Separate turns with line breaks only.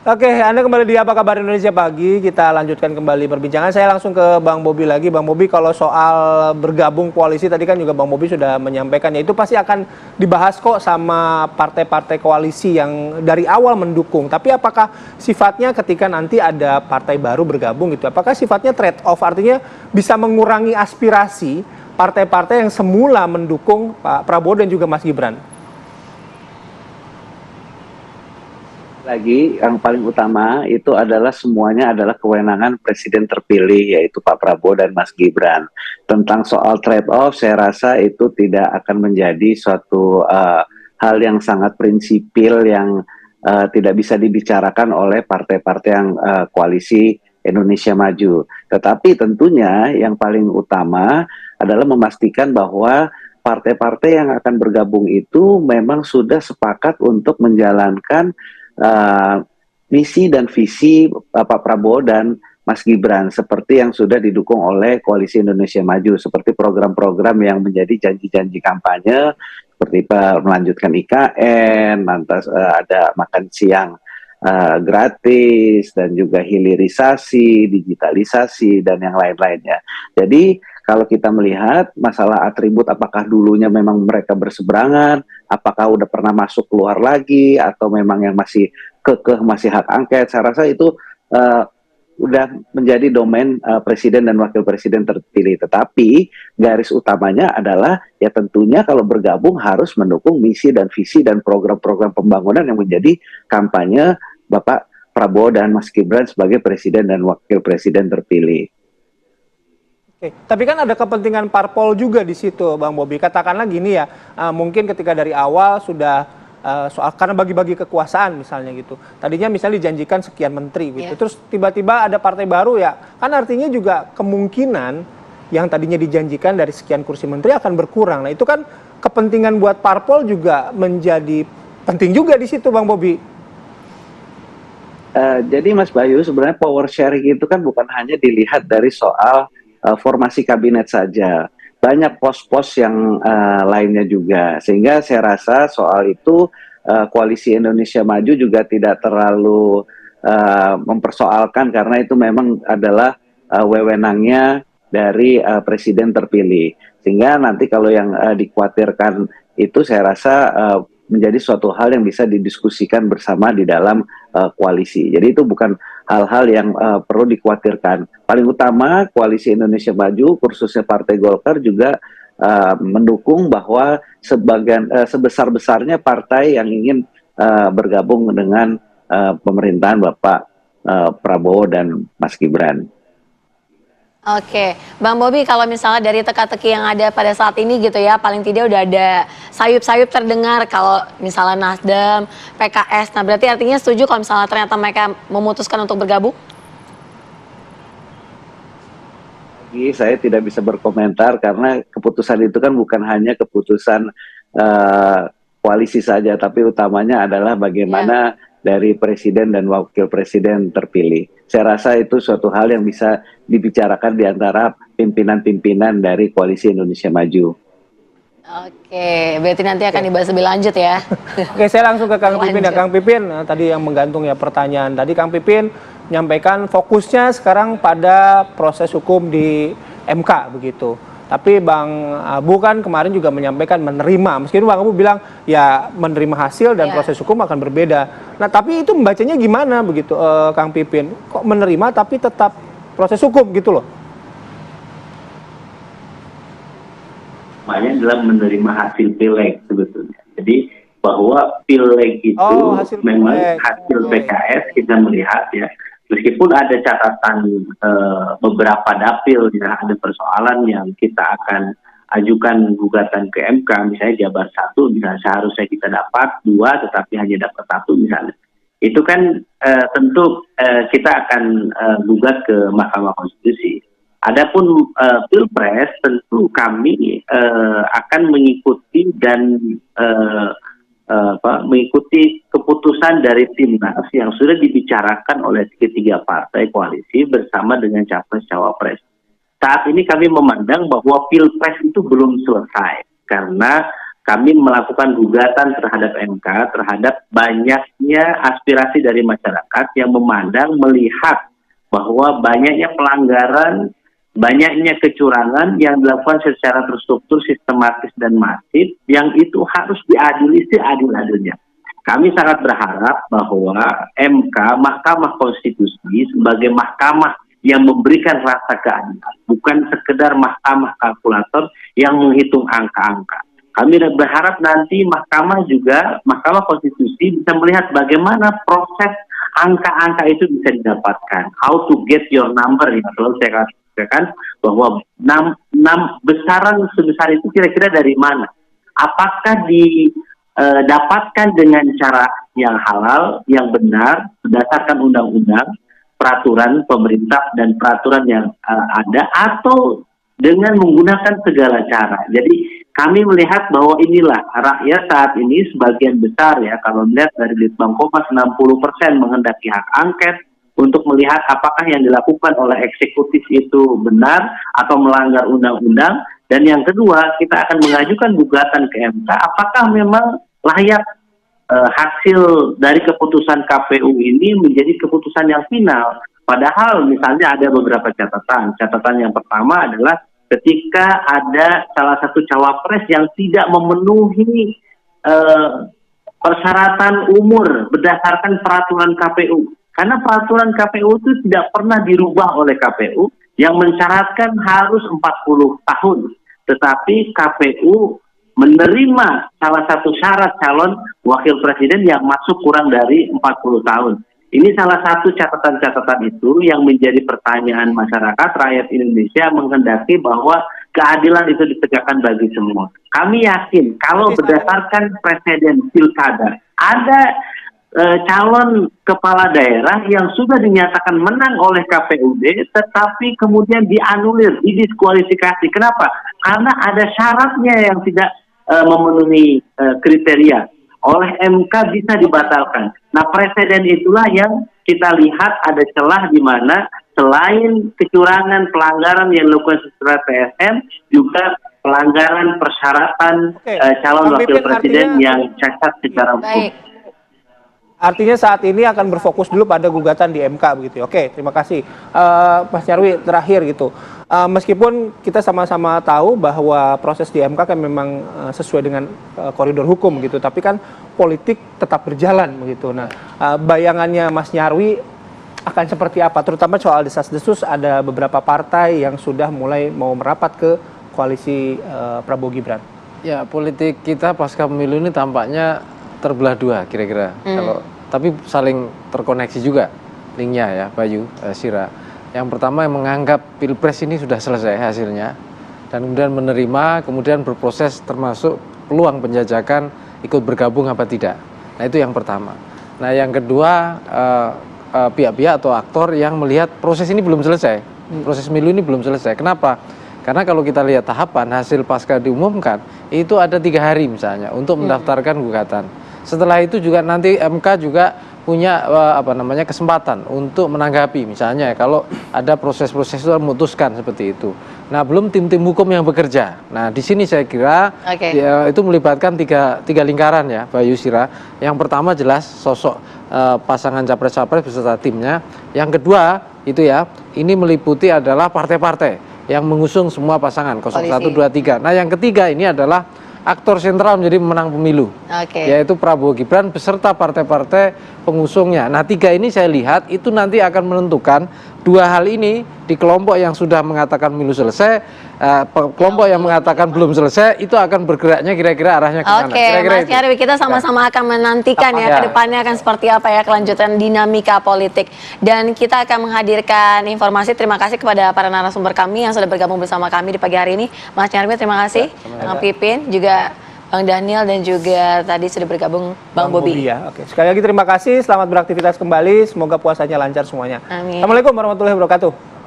Oke, Anda kembali di Apa Kabar Indonesia Pagi. Kita lanjutkan kembali perbincangan. Saya langsung ke Bang Bobi lagi. Bang Bobi, kalau soal bergabung koalisi, tadi kan juga Bang Bobi sudah menyampaikan, ya itu pasti akan dibahas kok sama partai-partai koalisi yang dari awal mendukung. Tapi apakah sifatnya ketika nanti ada partai baru bergabung gitu, apakah sifatnya trade off, artinya bisa mengurangi aspirasi partai-partai yang semula mendukung Pak Prabowo dan juga Mas Gibran?
Lagi yang paling utama itu adalah semuanya adalah kewenangan presiden terpilih, yaitu Pak Prabowo dan Mas Gibran. Tentang soal trade off, saya rasa itu tidak akan menjadi suatu hal yang sangat prinsipil yang tidak bisa dibicarakan oleh partai-partai yang koalisi Indonesia Maju. Tetapi tentunya yang paling utama adalah memastikan bahwa partai-partai yang akan bergabung itu memang sudah sepakat untuk menjalankan misi dan visi Pak Prabowo dan Mas Gibran seperti yang sudah didukung oleh Koalisi Indonesia Maju, seperti program-program yang menjadi janji-janji kampanye seperti melanjutkan IKN, lantas ada makan siang gratis, dan juga hilirisasi, digitalisasi, dan yang lain-lainnya. Jadi kalau kita melihat masalah atribut, apakah dulunya memang mereka berseberangan, apakah udah pernah masuk keluar lagi, atau memang yang masih kekeh, masih hak angket, saya rasa itu udah menjadi domain presiden dan wakil presiden terpilih. Tetapi garis utamanya adalah ya tentunya kalau bergabung harus mendukung misi dan visi dan program-program pembangunan yang menjadi kampanye Bapak Prabowo dan Mas Gibran sebagai presiden dan wakil presiden terpilih.
Oke, tapi kan ada kepentingan parpol juga di situ, Bang Bobi. Katakanlah gini ya, mungkin ketika dari awal sudah soal karena bagi-bagi kekuasaan misalnya gitu. Tadinya misalnya dijanjikan sekian menteri gitu. Terus tiba-tiba ada partai baru ya. Kan artinya juga kemungkinan yang tadinya dijanjikan dari sekian kursi menteri akan berkurang. Nah, itu kan kepentingan buat parpol juga menjadi penting juga di situ, Bang Bobi.
Jadi Mas Bayu, sebenarnya power sharing itu kan bukan hanya dilihat dari soal formasi kabinet saja, banyak pos-pos yang lainnya juga, sehingga saya rasa soal itu Koalisi Indonesia Maju juga tidak terlalu mempersoalkan karena itu memang adalah wewenangnya dari presiden terpilih, sehingga nanti kalau yang dikhawatirkan itu saya rasa menjadi suatu hal yang bisa didiskusikan bersama di dalam koalisi. Jadi itu bukan hal-hal yang perlu dikhawatirkan. Paling utama Koalisi Indonesia Maju, khususnya Partai Golkar juga mendukung bahwa sebesar-besarnya partai yang ingin bergabung dengan pemerintahan Bapak Prabowo dan Mas Gibran.
Oke, Bang Bobi, kalau misalnya dari teka-teki yang ada pada saat ini gitu ya, paling tidak udah ada sayup-sayup terdengar kalau misalnya Nasdem, PKS, nah berarti artinya setuju kalau misalnya ternyata mereka memutuskan untuk bergabung?
Saya tidak bisa berkomentar karena keputusan itu kan bukan hanya keputusan koalisi saja, tapi utamanya adalah bagaimana dari presiden dan wakil presiden terpilih. Saya rasa itu suatu hal yang bisa dibicarakan di antara pimpinan-pimpinan dari Koalisi Indonesia Maju.
Oke, berarti nanti akan dibahas lebih lanjut ya.
Oke, saya langsung ke Kang Pipin ya. Kang Pipin, tadi yang menggantung ya pertanyaan. Tadi Kang Pipin menyampaikan fokusnya sekarang pada proses hukum di MK begitu. Tapi Bang Abu kan kemarin juga menyampaikan menerima. Meskipun Bang Abu bilang ya menerima hasil dan proses hukum akan berbeda. Nah, tapi itu membacanya gimana begitu Kang Pipin? Kok menerima tapi tetap proses hukum gitu loh?
Namanya adalah menerima hasil pileg sebetulnya. Jadi bahwa pileg itu memang hasil PKS kita melihat ya. Meskipun ada catatan beberapa dapil, ya, ada persoalan yang kita akan ajukan gugatan ke MK, misalnya Jabar 1, misalnya seharusnya kita dapat 2, tetapi hanya dapat 1 misalnya. Itu kan tentu kita akan gugat ke Mahkamah Konstitusi. Adapun Pilpres, tentu kami akan mengikuti dan mengikuti keputusan dari Timnas yang sudah dibicarakan oleh ketiga partai koalisi bersama dengan Capres-Cawapres. Saat ini kami memandang bahwa Pilpres itu belum selesai karena kami melakukan gugatan terhadap MK terhadap banyaknya aspirasi dari masyarakat yang memandang melihat bahwa banyaknya pelanggaran, banyaknya kecurangan yang dilakukan secara terstruktur, sistematis, dan masif yang itu harus diadili seadil-adilnya. Kami sangat berharap bahwa MK, Mahkamah Konstitusi, sebagai mahkamah yang memberikan rasa keadilan, bukan sekedar mahkamah kalkulator yang menghitung angka-angka. Kami berharap nanti Mahkamah Konstitusi bisa melihat bagaimana proses angka-angka itu bisa didapatkan. How to get your number, ya. Selalu saya katakan bahwa besaran sebesar itu kira-kira dari mana? Apakah didapatkan dengan cara yang halal, yang benar, berdasarkan undang-undang, peraturan pemerintah dan peraturan yang ada, atau dengan menggunakan segala cara. Jadi kami melihat bahwa inilah rakyat saat ini sebagian besar, ya, kalau melihat dari Litbang Kompas 60% menghendaki hak angket untuk melihat apakah yang dilakukan oleh eksekutif itu benar atau melanggar undang-undang. Dan yang kedua, kita akan mengajukan gugatan ke MK apakah memang layak hasil dari keputusan KPU ini menjadi keputusan yang final. Padahal misalnya ada beberapa catatan. Catatan yang pertama adalah ketika ada salah satu cawapres yang tidak memenuhi persyaratan umur berdasarkan peraturan KPU. Karena peraturan KPU itu tidak pernah dirubah oleh KPU yang mensyaratkan harus 40 tahun. Tetapi KPU menerima salah satu syarat calon wakil presiden yang masuk kurang dari 40 tahun. Ini salah satu catatan-catatan itu yang menjadi pertanyaan masyarakat, rakyat Indonesia menghendaki bahwa keadilan itu ditegakkan bagi semua. Kami yakin kalau berdasarkan presiden pilkada, ada calon kepala daerah yang sudah dinyatakan menang oleh KPUD, tetapi kemudian dianulir, didiskualifikasi. Kenapa? Karena ada syaratnya yang tidak memenuhi kriteria. Oleh MK bisa dibatalkan. Nah, presiden itulah yang kita lihat ada celah di mana selain kecurangan, pelanggaran yang dilakukan secara TSM, juga pelanggaran persyaratan calon wakil presiden yang cacat secara hukum.
Artinya saat ini akan berfokus dulu pada gugatan di MK begitu. Oke, terima kasih. Mas Nyarwi, terakhir gitu. Meskipun kita sama-sama tahu bahwa proses di MK kan memang sesuai dengan koridor hukum gitu, tapi kan politik tetap berjalan begitu. Nah, bayangannya Mas Nyarwi akan seperti apa? Terutama soal desas-desus, ada beberapa partai yang sudah mulai mau merapat ke koalisi Prabowo Gibran. Ya, politik kita pasca pemilu ini tampaknya terbelah dua kira-kira. Tapi saling terkoneksi juga linknya ya, Bayu, Sira. Yang pertama yang menganggap Pilpres ini sudah selesai hasilnya dan kemudian menerima, kemudian berproses termasuk peluang penjajakan ikut bergabung apa tidak. Nah, itu yang pertama. Nah, yang kedua pihak-pihak atau aktor yang melihat proses ini belum selesai. Proses pemilu ini belum selesai. Kenapa? Karena kalau kita lihat tahapan hasil pasca diumumkan, itu ada 3 hari misalnya untuk mendaftarkan gugatan. Setelah itu juga nanti MK juga punya kesempatan untuk menanggapi misalnya kalau ada proses-proses itu memutuskan seperti itu. Nah, belum tim-tim hukum yang bekerja. Nah, di sini saya kira ya, itu melibatkan tiga lingkaran ya, Bayu, Sira. Yang pertama jelas sosok pasangan capres-capres beserta timnya. Yang kedua itu ya, ini meliputi adalah partai-partai yang mengusung semua pasangan 01, 2, 3. Nah, yang ketiga ini adalah aktor sentral menjadi pemenang pemilu, yaitu Prabowo Gibran beserta partai-partai pengusungnya. Nah, 3 ini saya lihat itu nanti akan menentukan 2 hal ini di kelompok yang sudah mengatakan pemilu selesai, kelompok yang mengatakan belum selesai, itu akan bergeraknya kira-kira arahnya kemana.
Mas Nyarwi, kita sama-sama akan menantikan ya ke depannya akan seperti apa ya kelanjutan dinamika politik. Dan kita akan menghadirkan informasi. Terima kasih kepada para narasumber kami yang sudah bergabung bersama kami di pagi hari ini. Mas Nyarwi, terima kasih. Bang Pipin, juga Bang Daniel, dan juga tadi sudah bergabung Bang Bobi.
Ya. Oke. Sekali lagi terima kasih, selamat beraktivitas kembali, semoga puasanya lancar semuanya.
Amin.
Assalamualaikum warahmatullahi wabarakatuh.